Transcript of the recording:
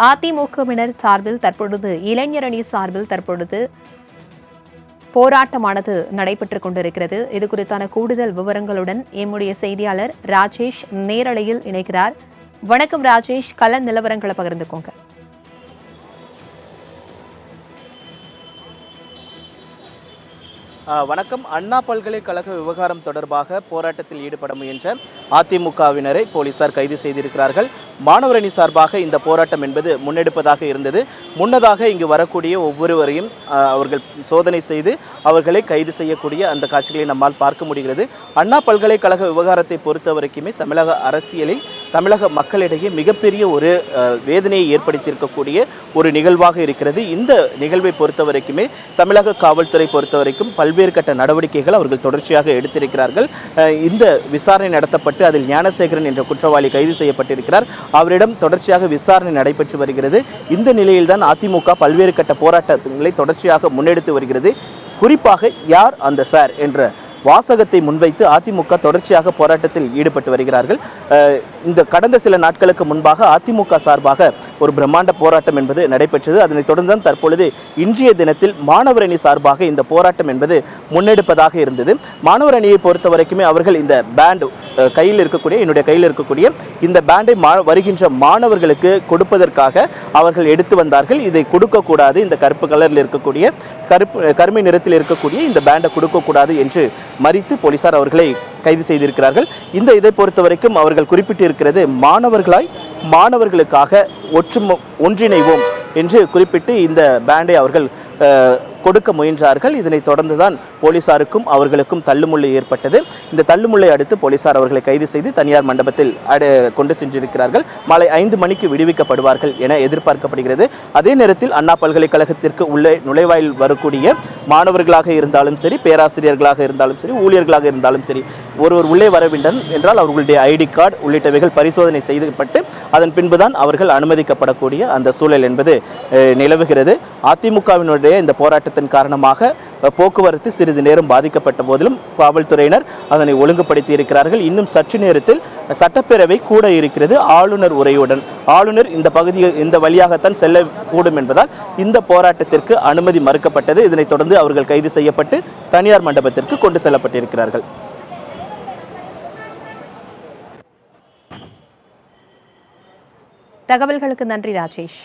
அதிமுகவினர் சார்பில் தற்பொழுது இளைஞரணி சார்பில் தற்பொழுது போராட்டமானது நடைபெற்றுக் கொண்டிருக்கிறது. இது குறித்தான கூடுதல் விவரங்களுடன் எம்முடைய செய்தியாளர் ராஜேஷ் நேரலையில் இணைக்கிறார். வணக்கம் ராஜேஷ், கள நிலவரங்களை பகிர்ந்துக்கோங்க. வணக்கம். அண்ணா பல்கலைக்கழக விவகாரம் தொடர்பாக போராட்டத்தில் ஈடுபட முயன்ற அதிமுகவினரை போலீசார் கைது செய்திருக்கிறார்கள். மாணவர் அணி சார்பாக இந்த போராட்டம் என்பது முன்னெடுப்பதாக இருந்தது. முன்னதாக இங்கு வரக்கூடிய ஒவ்வொருவரையும் அவர்கள் சோதனை செய்து அவர்களை கைது செய்யக்கூடிய அந்த காட்சிகளை நம்மால் பார்க்க முடிகிறது. அண்ணா பல்கலைக்கழக விவகாரத்தை பொறுத்த வரைக்குமே தமிழக அரசியலில் தமிழக மக்களிடையே மிகப்பெரிய ஒரு வேதனையை ஏற்படுத்தியிருக்கக்கூடிய ஒரு நிகழ்வாக இருக்கிறது. இந்த நிகழ்வை பொறுத்த வரைக்குமே தமிழக காவல்துறை பொறுத்த வரைக்கும் பல்வேறு கட்ட நடவடிக்கைகள் அவர்கள் தொடர்ச்சியாக எடுத்திருக்கிறார்கள். இந்த விசாரணை நடத்தப்பட்டு அதில் ஞானசேகரன் என்ற குற்றவாளி கைது செய்யப்பட்டிருக்கிறார். அவரிடம் தொடர்ச்சியாக விசாரணை நடைபெற்று வருகிறது. இந்த நிலையில்தான் அதிமுக பல்வேறு கட்ட போராட்டங்களை தொடர்ச்சியாக முன்னெடுத்து வருகிறது. குறிப்பாக யார் அந்த சார் என்ற வாசகத்தை முன்வைத்து அதிமுக தொடர்ச்சியாக போராட்டத்தில் ஈடுபட்டு வருகிறார்கள். இந்த கடந்த சில நாட்களுக்கு முன்பாக அதிமுக சார்பாக ஒரு பிரம்மாண்ட போராட்டம் என்பது நடைபெற்றது. அதனைத் தொடர்ந்து தற்பொழுது இன்றைய தினத்தில் மாணவர் அணி சார்பாக இந்த போராட்டம் என்பது முன்னெடுப்பதாக இருந்தது. மாணவர் அணியை பொறுத்த வரைக்குமே அவர்கள் இந்த பேண்ட் என்னுடைய கையில் இருக்கக்கூடிய இந்த பேண்டை வருகின்ற மாணவர்களுக்கு கொடுப்பதற்காக அவர்கள் எடுத்து வந்தார்கள். இதை கொடுக்கக்கூடாது, இந்த கருப்பு கலரில் இருக்கக்கூடிய கருமை நிறத்தில் இருக்கக்கூடிய இந்த பேண்டை கொடுக்கக்கூடாது என்று மறித்து போலீசார் அவர்களை கைது செய்திருக்கிறார்கள். இதை பொறுத்த வரைக்கும் அவர்கள் குறிப்பிட்டிருக்கிறது, மாணவர்களுக்காக ஒன்றிணைவோம் என்று குறிப்பிட்டு இந்த பேண்டை அவர்கள் கொடுக்க முயன்றார்கள். இதனைத் தொடர்ந்துதான் போலீசாருக்கும் அவர்களுக்கும் தள்ளுமுள்ளு ஏற்பட்டது. இந்த தள்ளுமுள்ளை அடுத்து போலீசார் அவர்களை கைது செய்து தனியார் மண்டபத்தில் கொண்டு சென்றிருக்கிறார்கள். மாலை 5 மணிக்கு விடுவிக்கப்படுவார்கள் என எதிர்பார்க்கப்படுகிறது. அதே நேரத்தில் அண்ணா பல்கலைக்கழகத்திற்கு உள்ளே நுழைவாயில் வரக்கூடிய மாணவர்களாக இருந்தாலும் சரி, பேராசிரியர்களாக இருந்தாலும் சரி, ஊழியர்களாக இருந்தாலும் சரி, ஒருவர் உள்ளே வர வேண்டும் என்றால் அவர்களுடைய ஐடி கார்டு உள்ளிட்டவைகள் பரிசோதனை செய்யப்பட்டு அதன் பின்புதான் அவர்கள் அனுமதிக்கப்படக்கூடிய அந்த சூழல் என்பது நிலவுகிறது. அதிமுகவினுடைய இந்த போராட்டத்தின் காரணமாக போக்குவரத்து சிறிது நேரம் பாதிக்கப்பட்ட போதிலும் காவல்துறையினர் அதனை ஒழுங்குபடுத்தி இருக்கிறார்கள். இன்னும் சற்று நேரத்தில் சட்டப்பேரவை கூட இருக்கிறது ஆளுநர் உரையுடன். ஆளுநர் இந்த வழியாகத்தான் செல்லக்கூடும் என்பதால் இந்த போராட்டத்திற்கு அனுமதி மறுக்கப்பட்டது. இதனைத் தொடர்ந்து அவர்கள் கைது செய்யப்பட்டு தனியார் மண்டபத்திற்கு கொண்டு செல்லப்பட்டிருக்கிறார்கள். தகவல்களுக்கு நன்றி ராஜேஷ்.